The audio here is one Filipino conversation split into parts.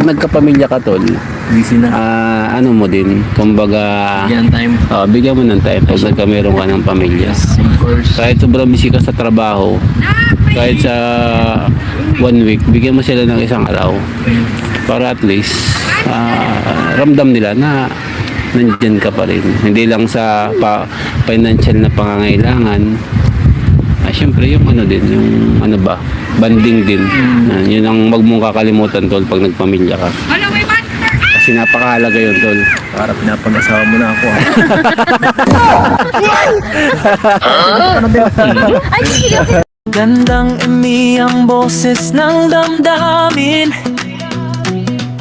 nagkapamilya ka, tol, Busy na. ano mo din, kumbaga, Yan time. bigyan mo ng time pag meron ka ng pamilya. Of course. Kahit sobrang busy ka sa trabaho, kahit sa 1 week, bigyan mo sila ng isang araw para at least ramdam nila na nandyan ka pa rin. Hindi lang sa financial na pangangailangan. Siyempre yung ano din, yung ano ba, banding din. Yun ang wag mong kakalimutan, tol, pag nagpamilya ka. Kasi napakahalaga yun, tol. Para pinapag-asawa mo na ako. Gandang ang boses ng damdamin,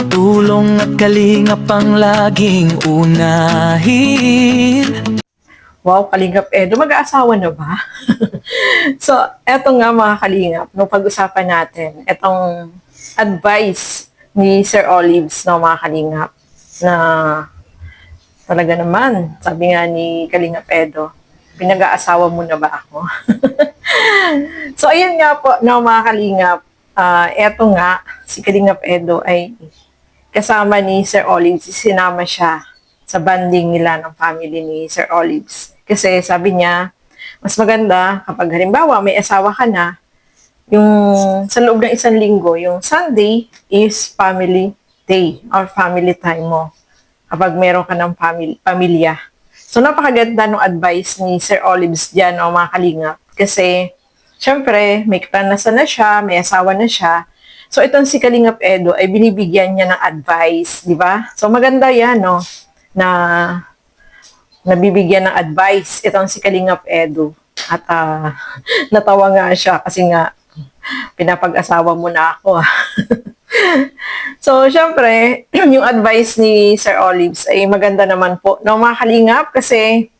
tulong at kalingap ang laging unahin. Wow, Kalingap Edo, mag-aasawa na ba? So, eto nga mga Kalingap, nung pag-usapan natin, etong advice ni Sir Olives, no, mga Kalingap, na talaga naman, sabi nga ni Kalingap Edo, pinag-aasawa mo na ba ako? So, ayun nga po, no, mga Kalingap, eto nga, si Kalingap Edo ay kasama ni Sir Olives, sinama siya sa banding nila ng family ni Sir Olives. Kasi sabi niya, mas maganda kapag halimbawa may asawa ka na, yung sa loob ng 1 linggo, yung Sunday is family day or family time mo kapag meron ka ng pamilya. So, napakaganda ng advice ni Sir Olives dyan, o mga Kalingap. Kasi, syempre, may karanasan na siya, may asawa na siya. So, itong si Kalingap Edo ay binibigyan niya ng advice, di ba? So, maganda yan, no? Na nabibigyan ng advice itong si Kalingap Edo. At natawa nga siya kasi nga pinapag-asawa mo na ako. So, syempre, yung advice ni Sir Olives ay maganda naman po. No, mga Kalingap, kasi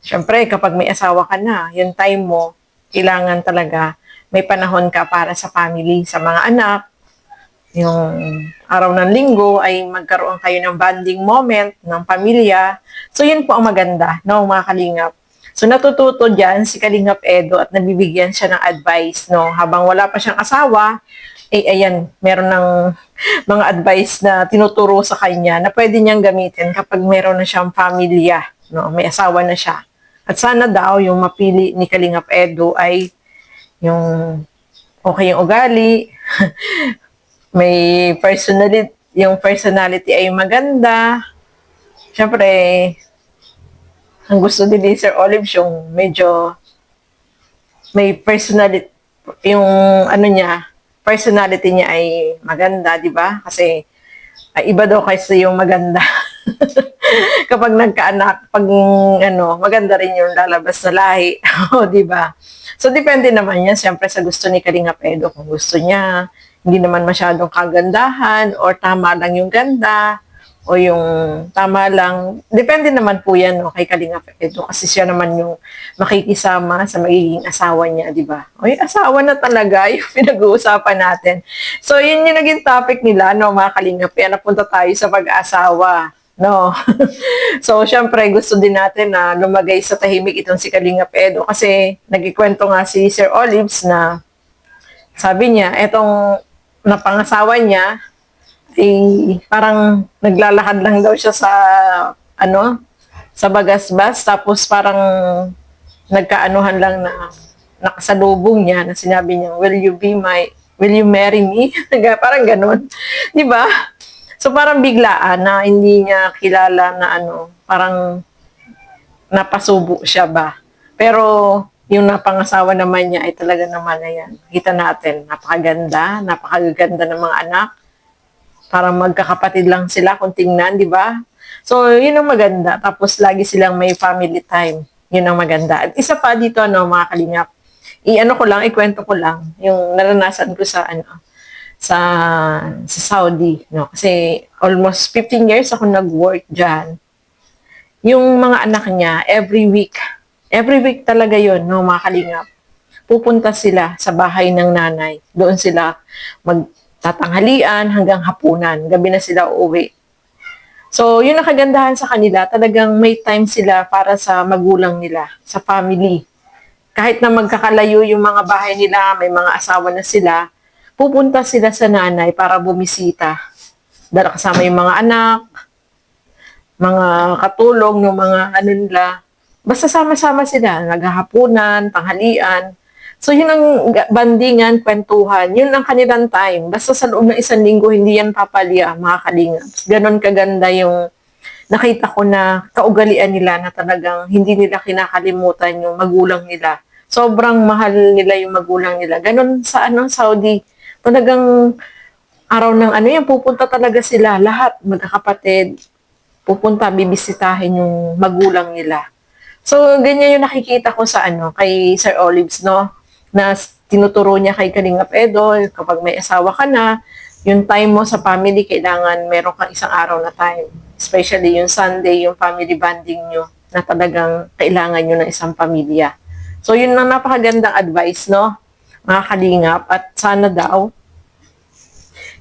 syempre, kapag may asawa ka na, yung time mo, kailangan talaga may panahon ka para sa family, sa mga anak. Yung araw ng linggo ay magkaroon kayo ng bonding moment ng pamilya. So, yun po ang maganda, no, mga Kalingap. So, natututo dyan si Kalingap Edo at nabibigyan siya ng advice, no. Habang wala pa siyang asawa, ayan, meron ng mga advice na tinuturo sa kanya na pwede niyang gamitin kapag meron na siyang pamilya, no, may asawa na siya. At sana daw yung mapili ni Kalingap Edo ay yung okay yung ugali, may personality, yung personality ay maganda. Siyempre, ang gusto din ni Sir Olives yung medyo may personality, yung ano niya, personality niya ay maganda, di ba? Kasi iba daw kasi yung maganda. Kapag nagkaanak, pag ano, maganda rin yung lalabas na lahi. O, di ba? So, depende naman yan, siyempre, sa gusto ni Kalingap Edo. Kung gusto niya, hindi naman masyadong kagandahan or tama lang yung ganda o yung tama lang. Depende naman po yan, no, kay Kalingap Edo kasi siya naman yung makikisama sa magiging asawa niya, di ba? O yung asawa na talaga yung pinag-uusapan natin. So, yun yung naging topic nila, no, mga Kalingap. Kaya napunta tayo sa pag-asawa. No. So, syempre, gusto din natin na lumagay sa tahimik itong si Kalingap Edo kasi nagkikwento nga si Sir Olives na sabi niya, etong napangasawa niya, parang naglalakad lang daw siya sa, sa bagasbas, tapos parang nagkaanuhan lang na nakasalubong niya, na sinabi niya, will you marry me? Parang ganun. Di ba? So, parang biglaan na hindi niya kilala na parang napasubo siya ba. Pero, yung napangasawa naman niya ay talaga naman na yan. Kita natin, napakaganda ng mga anak. Parang magkakapatid lang sila kung tingnan, di ba? So, yun ang maganda. Tapos, lagi silang may family time. Yun ang maganda. At isa pa dito, mga Kalingap, ikwento ko lang, yung naranasan ko sa, sa Saudi, no? Kasi, almost 15 years ako nag-work dyan. Yung mga anak niya, every week talaga yon, no, mga Kalingap. Pupunta sila sa bahay ng nanay. Doon sila magtatanghalian hanggang hapunan. Gabi na sila uuwi. So, yun ang kagandahan sa kanila. Talagang may time sila para sa magulang nila, sa family. Kahit na magkakalayo yung mga bahay nila, may mga asawa na sila, pupunta sila sa nanay para bumisita. dala kasama yung mga anak, mga katulong, ng mga ano nila. Basta sama-sama sila, naghahapunan, tanghalian. So, yun ang bandingan, kwentuhan. Yun ang kanilang time. Basta sa loob ng isang linggo, hindi yan papalya, mga kalingap. Ganon kaganda yung nakita ko na kaugalian nila na talagang hindi nila kinakalimutan yung magulang nila. Sobrang mahal nila yung magulang nila. Ganon sa Saudi. Talagang araw ng yan, pupunta talaga sila. Lahat, magkakapatid, pupunta, bibisitahin yung magulang nila. So, ganyan yung nakikita ko sa kay Sir Olives, no? Na tinuturo niya kay Kalingap Edo, kapag may asawa ka na, yung time mo sa family, kailangan meron kang isang araw na time. Especially yung Sunday, yung family bonding nyo, na talagang kailangan nyo ng isang pamilya. So, yun ang napakagandang advice, no? Mga Kalingap. At sana daw,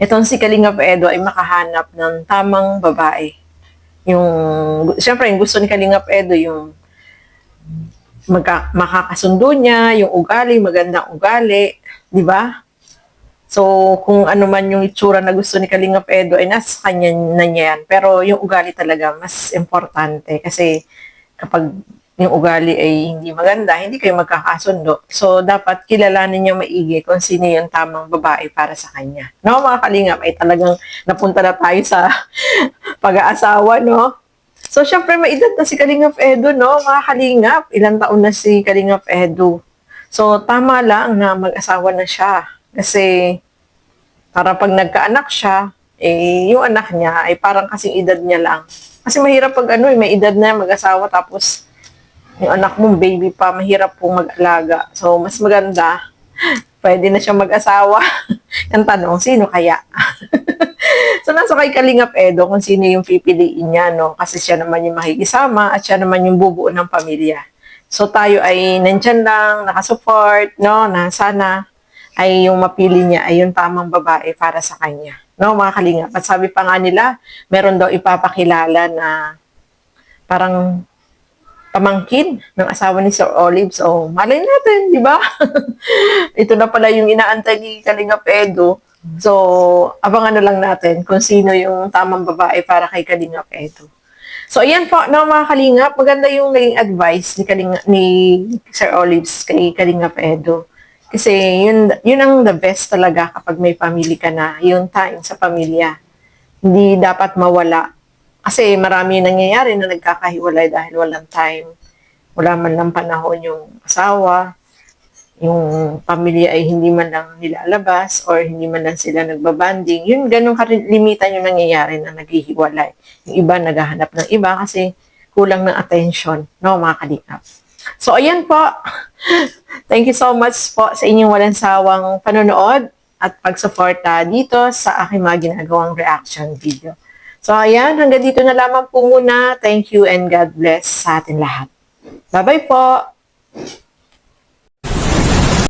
itong si Kalingap Edo ay makahanap ng tamang babae. Siyempre, yung gusto ni Kalingap Edo, yung makakasundo niya, yung ugali, magandang ugali, di ba? So, kung ano man yung itsura na gusto ni Kalingap Edo, ay nasa kanya na niya yan. Pero yung ugali talaga, mas importante. Kasi kapag yung ugali ay hindi maganda, hindi kayo magkakasundo. So, dapat kilalanin niyo maigi kung sino yung tamang babae para sa kanya. No, mga Kalingap, ay talagang napunta na tayo sa pag-aasawa, no? So, syempre, may edad na si Kalingap Edo, no? Mga Kalingap, ilang taon na si Kalingap Edo. So, tama lang na mag-asawa na siya. Kasi, para pag nagkaanak siya, yung anak niya ay parang kasing edad niya lang. Kasi mahirap pag may edad na mag-asawa, tapos yung anak mong baby pa, mahirap pong mag-alaga. So, mas maganda, pwede na siya mag-asawa. Ang tanong, sino kaya? So, nasa kay Kalingap Edo kung sino yung pipiliin niya, no? Kasi siya naman yung makikisama at siya naman yung bubuo ng pamilya. So, tayo ay nandyan lang, nakasupport, no? Na sana ay yung mapili niya ay yung tamang babae para sa kanya. No, mga Kalingap. At sabi pa nga nila, meron daw ipapakilala na parang pamangkin ng asawa ni Sir Olives. So, malay natin, di ba? Ito na pala yung inaantay ni Kalingap Edo. So, abangan na lang natin kung sino yung tamang babae para kay Kalingap Edo. So, ayan po, no, mga Kalingap. Maganda yung naging advice ni Sir Olives kay Kalingap Edo. Kasi yun ang the best talaga kapag may family ka na, yung time sa pamilya. Hindi dapat mawala. Kasi marami nangyayari na nagkakahiwalay dahil walang time. Wala man lang panahon yung asawa, yung pamilya ay hindi man lang nilalabas or hindi man lang sila nagbabanding. Yun, ganun kalimitan yung nangyayari na naghihiwalay. Yung iba naghahanap ng iba kasi kulang ng attention, no, mga Kalingap. So, ayan po. Thank you so much po sa inyong walang sawang panonood at pagsuporta dito sa aking mga ginagawang reaction video. So, ayan. Hanggang dito na lamang po muna. Thank you and God bless sa atin lahat. Bye-bye po.